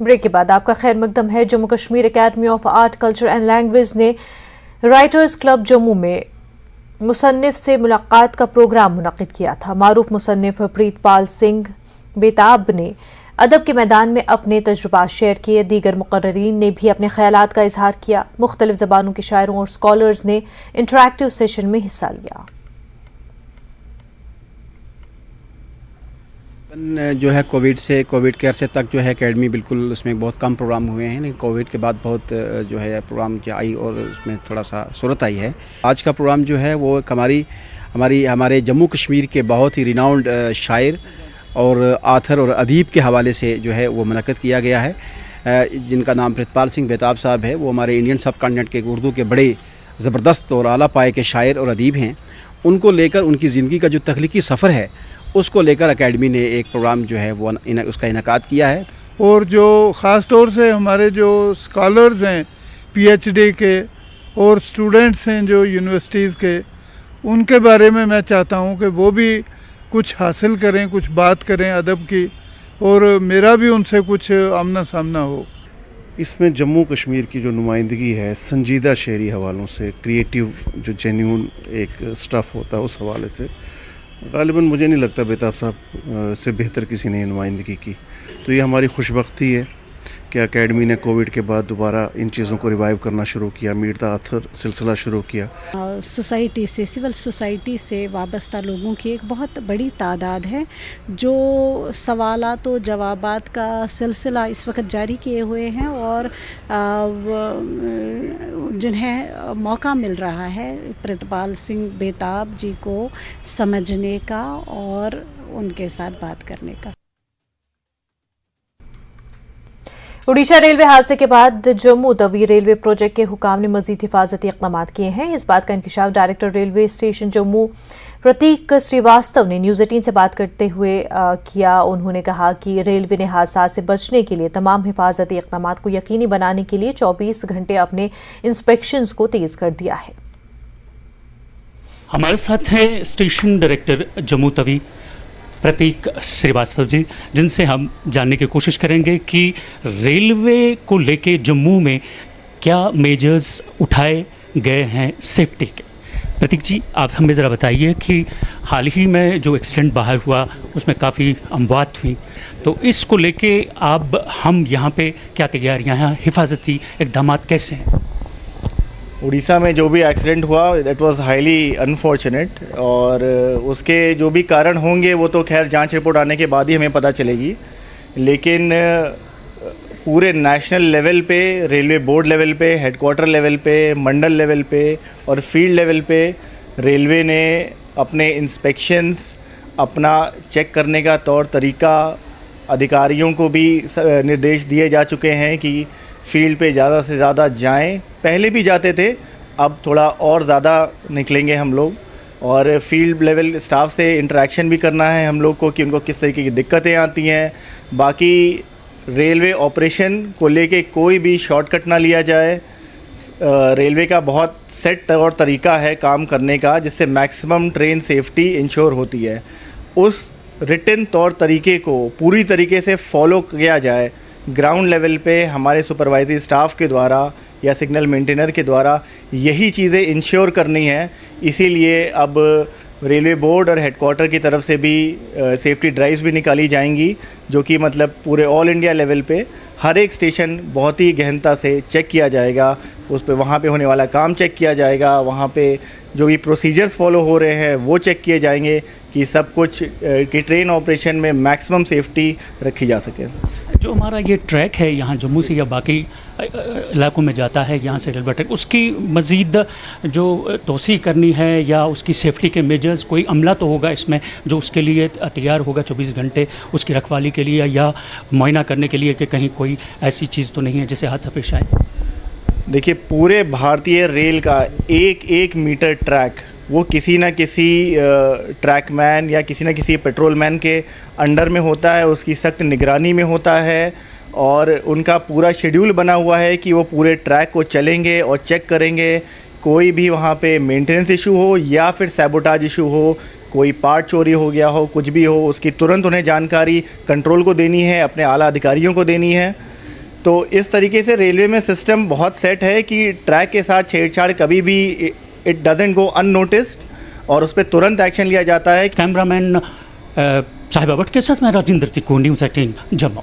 Break के बाद आपका खैर मकदम है। Jammu Kashmir academy of art culture and language ने राइटर्स क्लब जम्मू में मुसन्निफ से मुलाकात का प्रोग्राम मुनक्किद किया था। मारूफ मुसन्निफ प्रीतपाल सिंह बेताब ने अदब के मैदान में अपने तजुर्बात शेयर किए। दीगर मुकर्ररीन ने भी अपने ख्यालात का इजहार किया। मुख्तलिफ ज़बानों के शायरों और स्कॉलर्स ने इंटरैक्टिव सेशन में हिस्सा लिया। जो है कोविड के अरसे तक जो है एकेडमी बिल्कुल उसमें बहुत कम प्रोग्राम हुए हैं, लेकिन कोविड के बाद बहुत जो है प्रोग्राम आई और उसमें थोड़ा सा सूरत आई है। आज का प्रोग्राम जो है वो हमारे जम्मू कश्मीर के बहुत ही रिनाउंड शायर और आथर और अदीब के हवाले से जो है वो मुनक्किद किया गया है, जिनका नाम प्रीतपाल सिंह बेताब साहब है। वो हमारे इंडियन सब कॉन्टिनेंट के उर्दू के बड़े ज़बरदस्त और आला पाए के शायर और अदीब हैं। उनको लेकर उनकी ज़िंदगी का जो तख्लीकी सफ़र है उसको लेकर एकेडमी ने एक प्रोग्राम जो है वो उसका इनेकाद किया है। और जो ख़ास तौर से हमारे जो स्कॉलर्स हैं पीएचडी के और स्टूडेंट्स हैं जो यूनिवर्सिटीज़ के, उनके बारे में मैं चाहता हूं कि वो भी कुछ हासिल करें, कुछ बात करें अदब की, और मेरा भी उनसे कुछ आमना सामना हो। इसमें जम्मू कश्मीर की जो नुमाइंदगी है संजीदा शेरी हवालों से, क्रिएटिव जो जेन्यून एक स्टफ़ होता है उस हवाले से ग़ालिबन मुझे नहीं लगता बेताब साहब से बेहतर किसी ने नुमाइंदगी की। तो ये हमारी खुशबख्ती है कि एकेडमी ने कोविड के बाद दोबारा इन चीज़ों को रिवाइव करना शुरू किया, मीट द ऑथर सिलसिला शुरू किया। सोसाइटी से, सिविल सोसाइटी से वाबस्ता लोगों की एक बहुत बड़ी तादाद है जो सवालात और जवाबात का सिलसिला इस वक्त जारी किए हुए हैं और जिन्हें मौका मिल रहा है प्रीतपाल सिंह बेताब जी को समझने का और उनके साथ बात करने का। उड़ीसा रेलवे हादसे के बाद जम्मू तवी रेलवे प्रोजेक्ट के हुकाम ने मजीद हिफाजती इक़दाम किए हैं। इस बात का इंकशाफ डायरेक्टर रेलवे स्टेशन जम्मू प्रतीक श्रीवास्तव ने न्यूज़ 18 से बात करते हुए किया। उन्होंने कहा कि रेलवे ने हादसा से बचने के लिए तमाम हिफाजती इक़दाम को यकीनी बनाने के लिए 24 घंटे अपने इंस्पेक्शंस को तेज कर दिया है। हमारे साथ हैं स्टेशन डायरेक्टर जम्मू तवी प्रतीक श्रीवास्तव जी, जिनसे हम जानने की कोशिश करेंगे कि रेलवे को लेके जम्मू में क्या मेजर्स उठाए गए हैं सेफ्टी के। प्रतीक जी, आप हमें ज़रा बताइए कि हाल ही में जो एक्सीडेंट बाहर हुआ उसमें काफ़ी अमवात हुई, तो इसको लेके अब हम यहाँ पे क्या तैयारियाँ हैं, हिफाजती इक़दाम कैसे हैं? उड़ीसा में जो भी एक्सीडेंट हुआ दैट वाज हाईली अनफॉर्चुनेट, और उसके जो भी कारण होंगे वो तो खैर जांच रिपोर्ट आने के बाद ही हमें पता चलेगी। लेकिन पूरे नेशनल लेवल पे, रेलवे बोर्ड लेवल पे, हेडक्वार्टर लेवल पे, मंडल लेवल पे और फील्ड लेवल पे रेलवे ने अपने इंस्पेक्शंस, अपना चेक करने का तौर तरीका अधिकारियों को भी निर्देश दिए जा चुके हैं कि फील्ड पे ज़्यादा से ज़्यादा जाएं। पहले भी जाते थे, अब थोड़ा और ज़्यादा निकलेंगे हम लोग, और फील्ड लेवल स्टाफ से इंटरेक्शन भी करना है हम लोग को कि उनको किस तरीके की दिक्कतें आती हैं। बाकी रेलवे ऑपरेशन को लेके कोई भी शॉर्टकट ना लिया जाए। रेलवे का बहुत सेट तौर तरीका है काम करने का, जिससे मैक्सिमम ट्रेन सेफ्टी इंश्योर होती है। उस रिटन तौर तरीके को पूरी तरीके से फॉलो किया जाए। ग्राउंड लेवल पे हमारे सुपरवाइजरी स्टाफ के द्वारा या सिग्नल मेंटेनर के द्वारा यही चीज़ें इंश्योर करनी है। इसीलिए अब रेलवे बोर्ड और हेडक्वार्टर की तरफ से भी सेफ्टी ड्राइव्स भी निकाली जाएंगी, जो कि मतलब पूरे ऑल इंडिया लेवल पे हर एक स्टेशन बहुत ही गहनता से चेक किया जाएगा। उस पे वहाँ पे होने वाला काम चेक किया जाएगा, वहाँ पे जो भी प्रोसीजर्स फॉलो हो रहे हैं वो चेक किए जाएंगे कि सब कुछ कि ट्रेन ऑपरेशन में मैक्सिमम सेफ्टी रखी जा सके। जो हमारा ये ट्रैक है यहाँ जम्मू से या बाकी इलाकों में जाता है, यहाँ से रेलवे ट्रैक, उसकी मज़ीद जो तोसी करनी है या उसकी सेफ्टी के मेजर्स, कोई अमला तो होगा इसमें जो उसके लिए तैयार होगा 24 घंटे उसकी रखवाली के लिए या मुआयना करने के लिए कि कहीं कोई ऐसी चीज़ तो नहीं है जिससे हादसा पेश आए? देखिए, पूरे भारतीय रेल का एक मीटर ट्रैक वो किसी न किसी ट्रैकमैन या किसी न किसी पेट्रोलमैन के अंडर में होता है, उसकी सख्त निगरानी में होता है, और उनका पूरा शेड्यूल बना हुआ है कि वो पूरे ट्रैक को चलेंगे और चेक करेंगे। कोई भी वहाँ पे मेंटेनेंस इशू हो या फिर सैबोटाज इशू हो, कोई पार्ट चोरी हो गया हो, कुछ भी हो, उसकी तुरंत उन्हें जानकारी कंट्रोल को देनी है, अपने आला अधिकारियों को देनी है। तो इस तरीके से रेलवे में सिस्टम बहुत सेट है कि ट्रैक के साथ छेड़छाड़ कभी भी इट डजंट गो अननोटिस्ड और उस पर तुरंत एक्शन लिया जाता है। कैमरामैन साहिब भट्ट के साथ मैं राजेंद्र तिको, न्यूज़ 18 जम्मू।